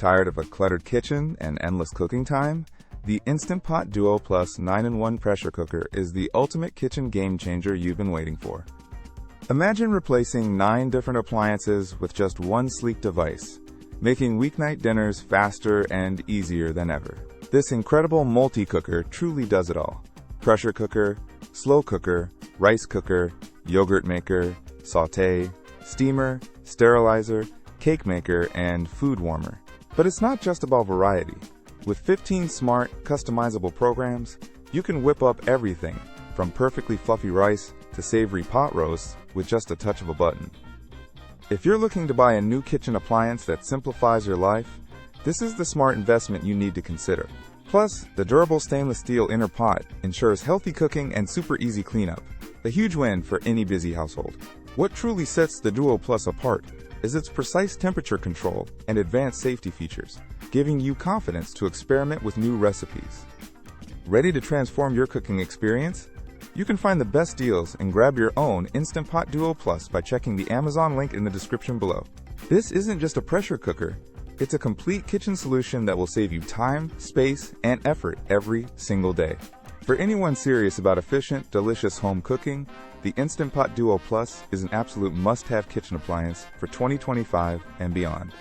Tired of a cluttered kitchen and endless cooking time? The Instant Pot Duo Plus 9-in-1 pressure cooker is the ultimate kitchen game changer you've been waiting for. Imagine replacing 9 different appliances with just one sleek device, making weeknight dinners faster and easier than ever. This incredible multi-cooker truly does it all. Pressure cooker, slow cooker, rice cooker, yogurt maker, sauté, steamer, sterilizer, cake maker, and food warmer. But it's not just about variety. With 15 smart, customizable programs, you can whip up everything from perfectly fluffy rice to savory pot roasts with just a touch of a button. If you're looking to buy a new kitchen appliance that simplifies your life, this is the smart investment you need to consider. Plus, the durable stainless steel inner pot ensures healthy cooking and super easy cleanup, a huge win for any busy household. What truly sets the Duo Plus apart is its precise temperature control and advanced safety features, giving you confidence to experiment with new recipes. Ready to transform your cooking experience? You can find the best deals and grab your own Instant Pot Duo Plus by checking the Amazon link in the description below. This isn't just a pressure cooker, it's a complete kitchen solution that will save you time, space, and effort every single day. For anyone serious about efficient, delicious home cooking, the Instant Pot Duo Plus is an absolute must-have kitchen appliance for 2025 and beyond.